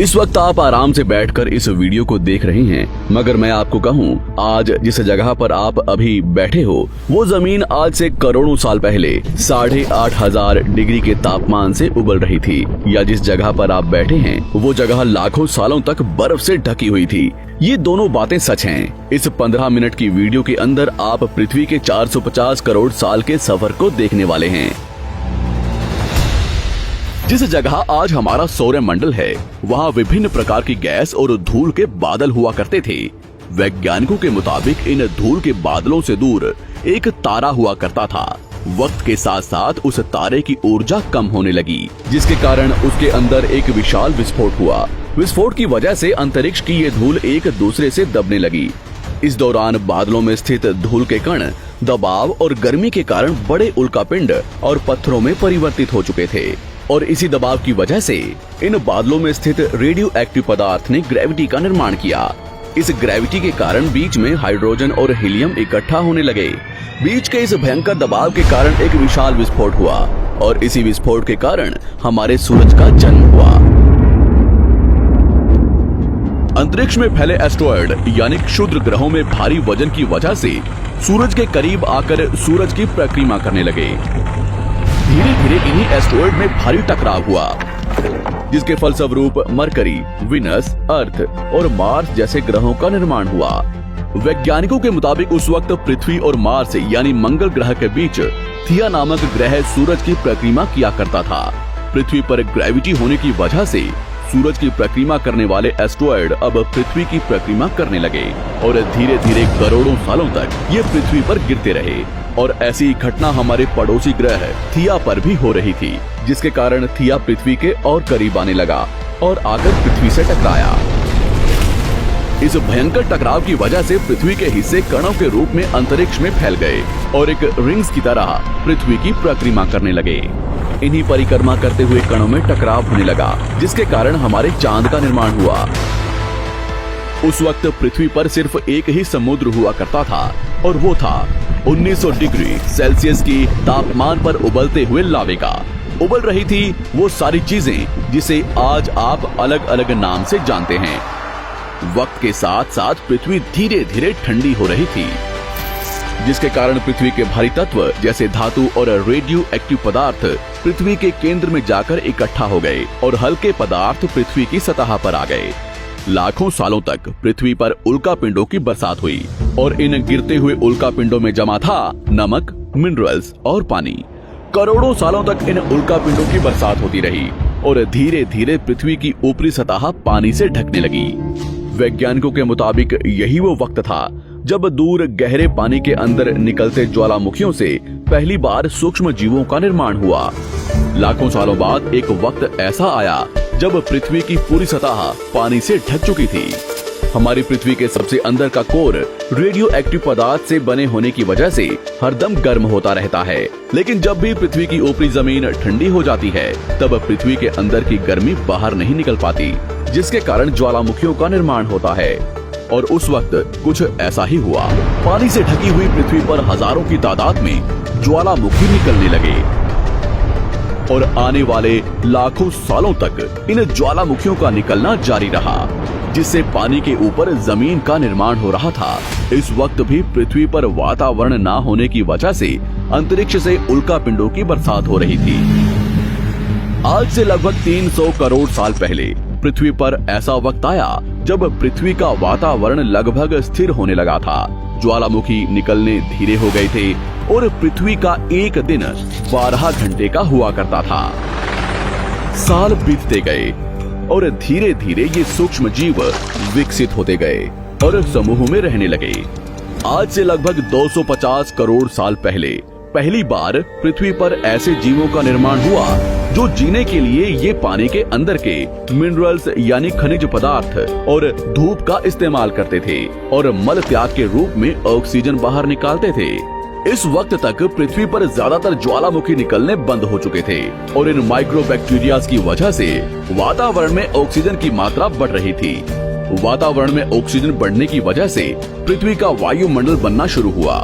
इस वक्त आप आराम से बैठकर इस वीडियो को देख रहे हैं, मगर मैं आपको कहूं, आज जिस जगह पर आप अभी बैठे हो वो जमीन आज से करोड़ों साल पहले 8,500 डिग्री के तापमान से उबल रही थी, या जिस जगह पर आप बैठे हैं वो जगह लाखों सालों तक बर्फ से ढकी हुई थी। ये दोनों बातें सच हैं। इस 15 मिनट की वीडियो के अंदर आप पृथ्वी के 450 करोड़ साल के सफर को देखने वाले हैं। जिस जगह आज हमारा सौरमंडल है, वहाँ विभिन्न प्रकार की गैस और धूल के बादल हुआ करते थे। वैज्ञानिकों के मुताबिक इन धूल के बादलों से दूर एक तारा हुआ करता था। वक्त के साथ साथ उस तारे की ऊर्जा कम होने लगी, जिसके कारण उसके अंदर एक विशाल विस्फोट हुआ। विस्फोट की वजह से अंतरिक्ष की ये धूल एक दूसरे से दबने लगी। इस दौरान बादलों में स्थित धूल के कण दबाव और गर्मी के कारण बड़े उल्कापिंड और पत्थरों में परिवर्तित हो चुके थे, और इसी दबाव की वजह से इन बादलों में स्थित रेडियो एक्टिव पदार्थ ने ग्रेविटी का निर्माण किया। इस ग्रेविटी के कारण बीच में हाइड्रोजन और हीलियम इकट्ठा होने लगे। बीच के इस भयंकर दबाव के कारण एक विशाल विस्फोट हुआ, और इसी विस्फोट के कारण हमारे सूरज का जन्म हुआ। अंतरिक्ष में फैले एस्ट्रॉयड यानी क्षुद्र ग्रहों में भारी वजन की वजह से सूरज के करीब आकर सूरज की परिक्रमा करने लगे। धीरे धीरे इन्हीं एस्ट्रॉयड में भारी टकराव हुआ, जिसके फलस्वरूप मरकरी, विनस, अर्थ और मार्स जैसे ग्रहों का निर्माण हुआ। वैज्ञानिकों के मुताबिक उस वक्त पृथ्वी और मार्स यानी मंगल ग्रह के बीच थिया नामक ग्रह सूरज की परिक्रमा किया करता था। पृथ्वी पर ग्रेविटी होने की वजह से सूरज की परिक्रमा करने वाले एस्ट्रॉयड अब पृथ्वी की परिक्रमा करने लगे, और धीरे धीरे करोड़ों सालों तक ये पृथ्वी पर गिरते रहे। और ऐसी घटना हमारे पड़ोसी ग्रह थिया पर भी हो रही थी, जिसके कारण थिया पृथ्वी के और करीब आने लगा और आकर पृथ्वी से टकराया। इस भयंकर टकराव की वजह से पृथ्वी के हिस्से कणों के रूप में अंतरिक्ष में फैल गए और एक रिंग्स की तरह पृथ्वी की परिक्रमा करने लगे। इन्हीं परिक्रमा करते हुए कणों में टकराव होने लगा, जिसके कारण हमारे चांद का निर्माण हुआ। उस वक्त पृथ्वी पर सिर्फ एक ही समुद्र हुआ करता था, और वो था 1900 डिग्री सेल्सियस की तापमान पर उबलते हुए लावे का। उबल रही थी वो सारी चीजें जिसे आज आप अलग अलग नाम से जानते हैं। वक्त के साथ साथ पृथ्वी धीरे धीरे ठंडी हो रही थी, जिसके कारण पृथ्वी के भारी तत्व जैसे धातु और रेडियो एक्टिव पदार्थ पृथ्वी के केंद्र में जाकर इकट्ठा हो गए, और हल्के पदार्थ पृथ्वी की सतह पर आ गए। लाखों सालों तक पृथ्वी पर उल्कापिंडों की बरसात हुई, और इन गिरते हुए उल्कापिंडों में जमा था नमक, मिनरल्स और पानी। करोड़ों सालों तक इन उल्कापिंडों की बरसात होती रही, और धीरे धीरे पृथ्वी की ऊपरी सतह पानी से ढकने लगी। वैज्ञानिकों के मुताबिक यही वो वक्त था जब दूर गहरे पानी के अंदर निकलते ज्वालामुखियों से पहली बार सूक्ष्म जीवों का निर्माण हुआ। लाखों सालों बाद एक वक्त ऐसा आया जब पृथ्वी की पूरी सतह पानी से ढक चुकी थी। हमारी पृथ्वी के सबसे अंदर का कोर रेडियो एक्टिव पदार्थ से बने होने की वजह से हरदम गर्म होता रहता है, लेकिन जब भी पृथ्वी की ऊपरी जमीन ठंडी हो जाती है, तब पृथ्वी के अंदर की गर्मी बाहर नहीं निकल पाती, जिसके कारण ज्वालामुखियों का निर्माण होता है। और उस वक्त कुछ ऐसा ही हुआ। पानी से ढकी हुई पृथ्वी पर हजारों की तादाद में ज्वालामुखी निकलने लगे, और आने वाले लाखों सालों तक इन ज्वालामुखियों का निकलना जारी रहा, जिससे पानी के ऊपर जमीन का निर्माण हो रहा था। इस वक्त भी पृथ्वी पर वातावरण न होने की वजह से अंतरिक्ष से उल्कापिंडों की बरसात हो रही थी। आज से लगभग 300 करोड़ साल पहले पृथ्वी पर ऐसा वक्त आया जब पृथ्वी का वातावरण लगभग स्थिर होने लगा था। ज्वालामुखी निकलने धीरे हो गए थे, और पृथ्वी का एक दिन 12 घंटे का हुआ करता था। साल बीतते गए, और धीरे धीरे ये सूक्ष्म जीव विकसित होते गए और समूह में रहने लगे। आज से लगभग 250 करोड़ साल पहले पहली बार पृथ्वी पर ऐसे जीवों का निर्माण हुआ जो जीने के लिए ये पानी के अंदर के मिनरल्स यानी खनिज पदार्थ और धूप का इस्तेमाल करते थे, और मल त्याग के रूप में ऑक्सीजन बाहर निकालते थे। इस वक्त तक पृथ्वी पर ज्यादातर ज्वालामुखी निकलने बंद हो चुके थे, और इन माइक्रोबैक्टीरियाज की वजह से वातावरण में ऑक्सीजन की मात्रा बढ़ रही थी। वातावरण में ऑक्सीजन बढ़ने की वजह से पृथ्वी का वायुमंडल बनना शुरू हुआ,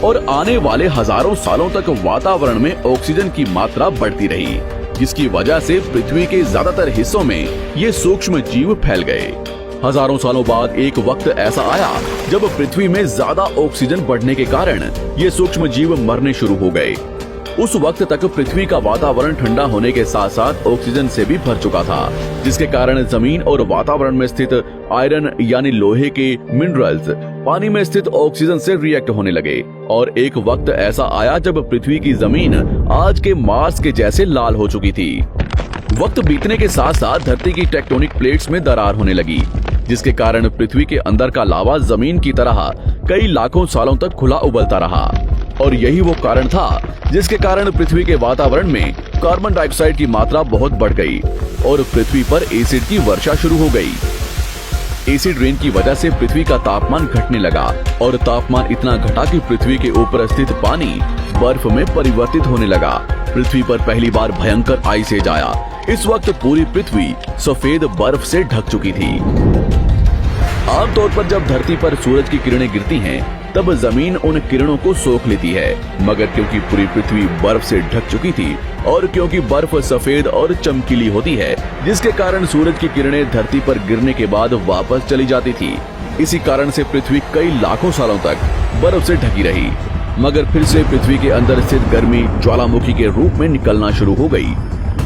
और आने वाले हजारों सालों तक वातावरण में ऑक्सीजन की मात्रा बढ़ती रही। जिसकी वजह से पृथ्वी के ज्यादातर हिस्सों में ये सूक्ष्म जीव फैल गए। हजारों सालों बाद एक वक्त ऐसा आया जब पृथ्वी में ज्यादा ऑक्सीजन बढ़ने के कारण ये सूक्ष्म जीव मरने शुरू हो गए। उस वक्त तक पृथ्वी का वातावरण ठंडा होने के साथ साथ ऑक्सीजन से भी भर चुका था, जिसके कारण जमीन और वातावरण में स्थित आयरन यानी लोहे के मिनरल्स पानी में स्थित ऑक्सीजन से रिएक्ट होने लगे। और एक वक्त ऐसा आया जब पृथ्वी की जमीन आज के मार्स के जैसे लाल हो चुकी थी। वक्त बीतने के साथ साथ धरती की टेक्टोनिक प्लेट्स में दरार होने लगी, जिसके कारण पृथ्वी के अंदर का लावा जमीन की तरह कई लाखों सालों तक खुला उबलता रहा। और यही वो कारण था जिसके कारण पृथ्वी के वातावरण में कार्बन डाइऑक्साइड की मात्रा बहुत बढ़ गई और पृथ्वी पर एसिड की वर्षा शुरू हो गई। एसिड रेन की वजह से पृथ्वी का तापमान घटने लगा और तापमान इतना घटा कि पृथ्वी के ऊपर स्थित पानी बर्फ में परिवर्तित होने लगा। पृथ्वी पर पहली बार भयंकर आइस एज आया। इस वक्त पूरी पृथ्वी सफेद बर्फ से ढक चुकी थी। आमतौर पर जब धरती पर सूरज की किरणें गिरती हैं, तब जमीन उन किरणों को सोख लेती है, मगर क्योंकि पूरी पृथ्वी बर्फ से ढक चुकी थी और क्योंकि बर्फ सफेद और चमकीली होती है, जिसके कारण सूरज की किरणें धरती पर गिरने के बाद वापस चली जाती थी। इसी कारण से पृथ्वी कई लाखों सालों तक बर्फ से ढकी रही, मगर फिर से पृथ्वी के अंदर स्थित गर्मी ज्वालामुखी के रूप में निकलना शुरू हो गई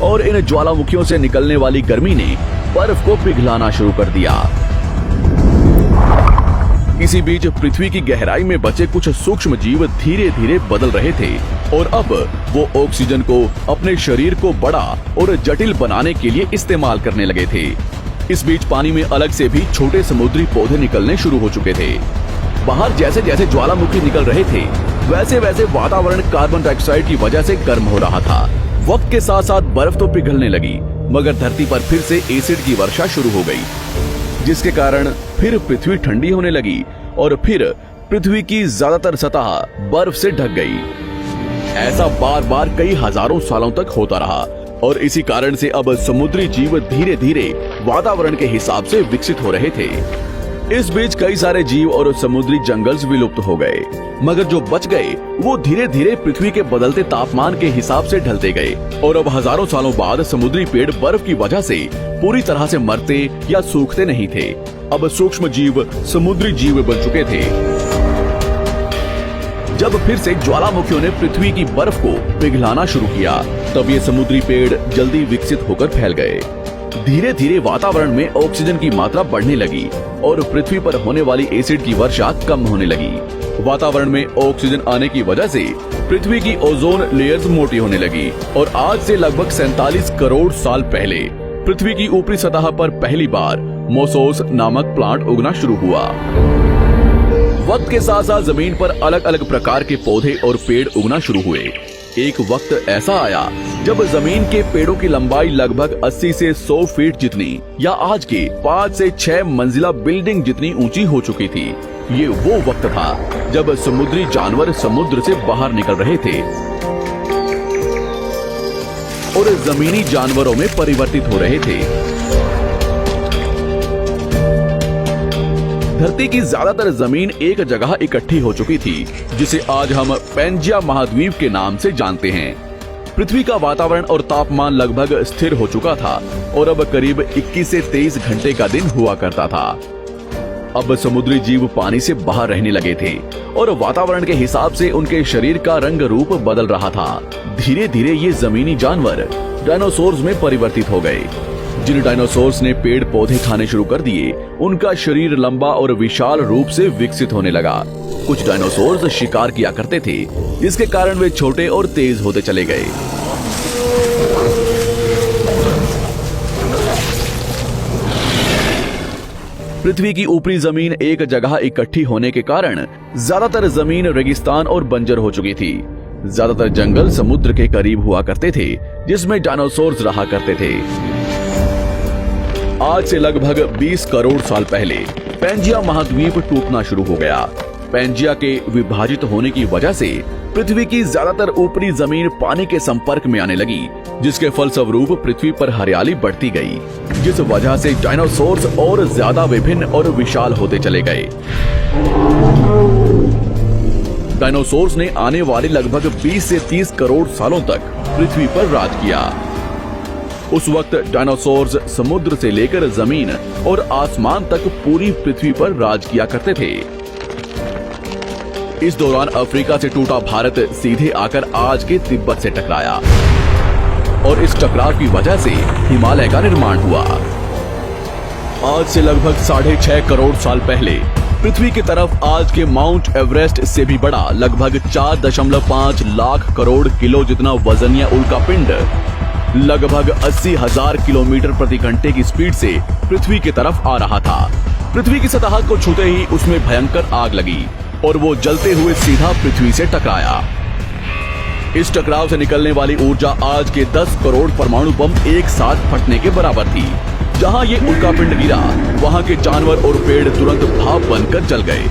और इन ज्वालामुखियों से निकलने वाली गर्मी ने बर्फ को पिघलाना शुरू कर दिया। इसी बीच पृथ्वी की गहराई में बचे कुछ सूक्ष्म जीव धीरे धीरे बदल रहे थे और अब वो ऑक्सीजन को अपने शरीर को बड़ा और जटिल बनाने के लिए इस्तेमाल करने लगे थे। इस बीच पानी में अलग से भी छोटे समुद्री पौधे निकलने शुरू हो चुके थे। बाहर जैसे जैसे ज्वालामुखी निकल रहे थे, वैसे वैसे वातावरण कार्बन डाइऑक्साइड की वजह से गर्म हो रहा था। वक्त के साथ साथ बर्फ तो पिघलने लगी, मगर धरती पर फिर से एसिड की वर्षा शुरू हो गई, जिसके कारण फिर पृथ्वी ठंडी होने लगी और फिर पृथ्वी की ज्यादातर सतह बर्फ से ढक गई। ऐसा बार बार कई हजारों सालों तक होता रहा और इसी कारण से अब समुद्री जीव धीरे धीरे वातावरण के हिसाब से विकसित हो रहे थे। इस बीच कई सारे जीव और समुद्री जंगल्स विलुप्त हो गए, मगर जो बच गए वो धीरे धीरे पृथ्वी के बदलते तापमान के हिसाब से ढलते गए और अब हजारों सालों बाद समुद्री पेड़ बर्फ की वजह से पूरी तरह से मरते या सूखते नहीं थे। अब सूक्ष्म जीव समुद्री जीव बन चुके थे। जब फिर से ज्वालामुखियों ने पृथ्वी की बर्फ को पिघलाना शुरू किया, तब ये समुद्री पेड़ जल्दी विकसित होकर फैल गए। धीरे धीरे वातावरण में ऑक्सीजन की मात्रा बढ़ने लगी और पृथ्वी पर होने वाली एसिड की वर्षा कम होने लगी। वातावरण में ऑक्सीजन आने की वजह से पृथ्वी की ओजोन लेयर्स मोटी होने लगी और आज से लगभग 47 करोड़ साल पहले पृथ्वी की ऊपरी सतह पर पहली बार मोसोस नामक प्लांट उगना शुरू हुआ। वक्त के साथ साथ जमीन पर अलग अलग प्रकार के पौधे और पेड़ उगना शुरू हुए। एक वक्त ऐसा आया जब जमीन के पेड़ों की लंबाई लगभग 80 से 100 फीट जितनी या आज के 5 से 6 मंजिला बिल्डिंग जितनी ऊंची हो चुकी थी। ये वो वक्त था जब समुद्री जानवर समुद्र से बाहर निकल रहे थे और जमीनी जानवरों में परिवर्तित हो रहे थे। धरती की ज्यादातर जमीन एक जगह इकट्ठी हो चुकी थी, जिसे आज हम पैंजिया महाद्वीप के नाम से जानते हैं। पृथ्वी का वातावरण और तापमान लगभग स्थिर हो चुका था और अब करीब 21 से 23 घंटे का दिन हुआ करता था। अब समुद्री जीव पानी से बाहर रहने लगे थे और वातावरण के हिसाब से उनके शरीर का रंग रूप बदल रहा था। धीरे धीरे ये जमीनी जानवर डायनासोर्स में परिवर्तित हो गए। जिन डायनासोर्स ने पेड़ पौधे खाने शुरू कर दिए, उनका शरीर लंबा और विशाल रूप से विकसित होने लगा। कुछ डायनासोर्स शिकार किया करते थे, जिसके कारण वे छोटे और तेज होते चले गए। पृथ्वी की ऊपरी जमीन एक जगह इकट्ठी होने के कारण ज्यादातर जमीन रेगिस्तान और बंजर हो चुकी थी। ज्यादातर जंगल समुद्र के करीब हुआ करते थे, जिसमें डायनासोर्स रहा करते थे। आज से लगभग 20 करोड़ साल पहले पैंजिया महाद्वीप टूटना शुरू हो गया। पैंजिया के विभाजित होने की वजह से पृथ्वी की ज्यादातर ऊपरी जमीन पानी के संपर्क में आने लगी, जिसके फलस्वरूप पृथ्वी पर हरियाली बढ़ती गई, जिस वजह से डायनासोर्स और ज्यादा विभिन्न और विशाल होते चले गए। डायनासोर्स ने आने वाले लगभग 20 से 30 करोड़ सालों तक पृथ्वी पर राज किया। उस वक्त डायनासोर्स समुद्र से लेकर जमीन और आसमान तक पूरी पृथ्वी पर राज किया करते थे। इस दौरान अफ्रीका से टूटा भारत सीधे आकर आज के तिब्बत से टकराया और इस टकराव की वजह से हिमालय का निर्माण हुआ। आज से लगभग 6.5 करोड़ साल पहले पृथ्वी की तरफ आज के माउंट एवरेस्ट से भी बड़ा लगभग 4.5 लाख करोड़ किलो जितना वजनिया उल्कापिंड लगभग 80,000 किलोमीटर प्रति घंटे की स्पीड से पृथ्वी की तरफ आ रहा था। पृथ्वी की सतह को छूते ही उसमें भयंकर आग लगी और वो जलते हुए सीधा पृथ्वी से टकराया। इस टकराव से निकलने वाली ऊर्जा आज के 10 करोड़ परमाणु बम एक साथ फटने के बराबर थी। जहां ये उल्कापिंड गिरा वहां के जानवर और पेड़ तुरंत भाप बनकर जल गए।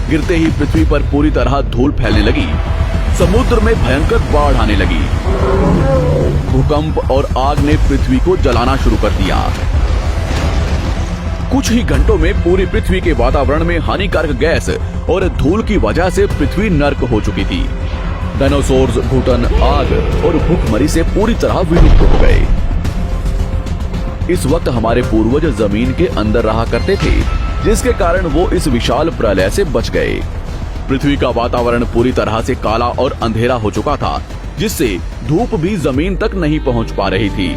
गिरते ही पृथ्वी पर पूरी तरह धूल फैलने लगी। समुद्र में भयंकर बाढ़ आने लगी। भूकंप और आग ने पृथ्वी को जलाना शुरू कर दिया। कुछ ही घंटों में पूरी पृथ्वी के वातावरण में हानिकारक गैस और धूल की वजह से पृथ्वी नर्क हो चुकी थी। डायनासोर्स, घुटन, आग और भूखमरी से पूरी तरह विलुप्त हो गए। इस वक्त हमारे पूर्वज जमीन के अंदर रहा करते थे, जिसके कारण वो इस विशाल प्रलय से बच गए। पृथ्वी का वातावरण पूरी तरह से काला और अंधेरा हो चुका था, जिससे धूप भी जमीन तक नहीं पहुंच पा रही थी।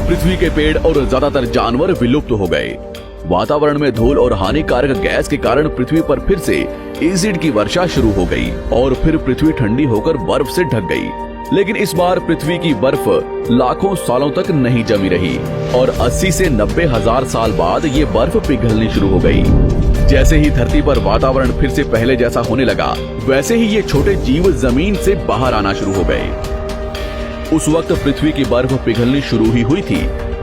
पृथ्वी के पेड़ और ज्यादातर जानवर विलुप्त हो गए। वातावरण में धूल और हानिकारक गैस के कारण पृथ्वी पर फिर से एसिड की वर्षा शुरू हो गई और फिर पृथ्वी ठंडी होकर बर्फ से ढक गई। लेकिन इस बार पृथ्वी की बर्फ लाखों सालों तक नहीं जमी रही और 80 से 90 हजार साल बाद ये बर्फ पिघलनी शुरू हो गई। जैसे ही धरती पर वातावरण फिर से पहले जैसा होने लगा, वैसे ही ये छोटे जीव जमीन से बाहर आना शुरू हो गए। उस वक्त पृथ्वी की बर्फ पिघलनी शुरू ही हुई थी,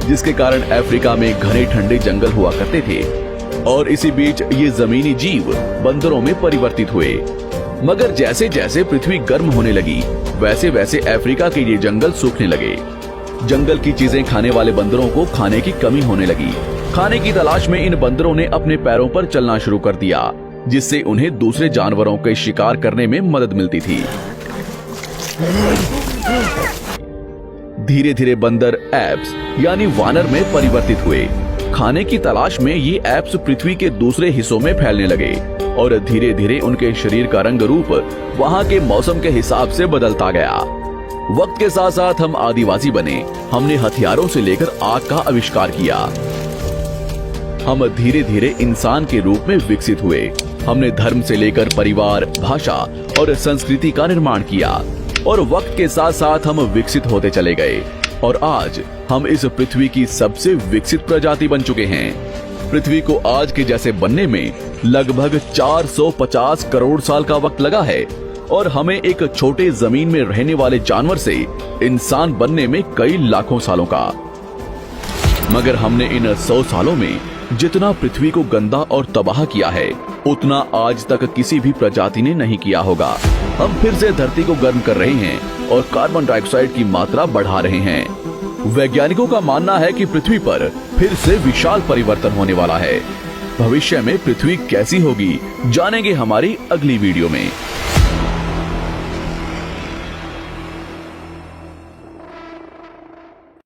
जिसके कारण अफ्रीका में घने ठंडे जंगल हुआ करते थे और इसी बीच ये जमीनी जीव बंदरों में परिवर्तित हुए। मगर जैसे जैसे पृथ्वी गर्म होने लगी, वैसे वैसे अफ्रीका के ये जंगल सूखने लगे। जंगल की चीजें खाने वाले बंदरों को खाने की कमी होने लगी। खाने की तलाश में इन बंदरों ने अपने पैरों पर चलना शुरू कर दिया, जिससे उन्हें दूसरे जानवरों के शिकार करने में मदद मिलती थी। धीरे धीरे बंदर एप्स यानी वानर में परिवर्तित हुए। खाने की तलाश में ये एप्स पृथ्वी के दूसरे हिस्सों में फैलने लगे और धीरे धीरे उनके शरीर का रंग रूप वहाँ के मौसम के हिसाब से बदलता गया। वक्त के साथ साथ हम आदिवासी बने। हमने हथियारों से लेकर आग का आविष्कार किया। हम धीरे धीरे इंसान के रूप में विकसित हुए। हमने धर्म से लेकर परिवार, भाषा और संस्कृति का निर्माण किया और वक्त के साथ साथ हम विकसित होते चले गए और आज हम इस पृथ्वी की सबसे विकसित प्रजाति बन चुके हैं। पृथ्वी को आज के जैसे बनने में लगभग 450 करोड़ साल का वक्त लगा है और हमें एक छोटे जमीन में रहने वाले जानवर से इंसान बनने में कई लाखों सालों का। मगर हमने इन 100 सालों में जितना पृथ्वी को गंदा और तबाह किया है, उतना आज तक किसी भी प्रजाति ने नहीं किया होगा। हम फिर से धरती को गर्म कर रहे हैं और कार्बन डाइऑक्साइड की मात्रा बढ़ा रहे हैं। वैज्ञानिकों का मानना है कि पृथ्वी पर फिर से विशाल परिवर्तन होने वाला है। भविष्य में पृथ्वी कैसी होगी, जानेंगे हमारी अगली वीडियो में।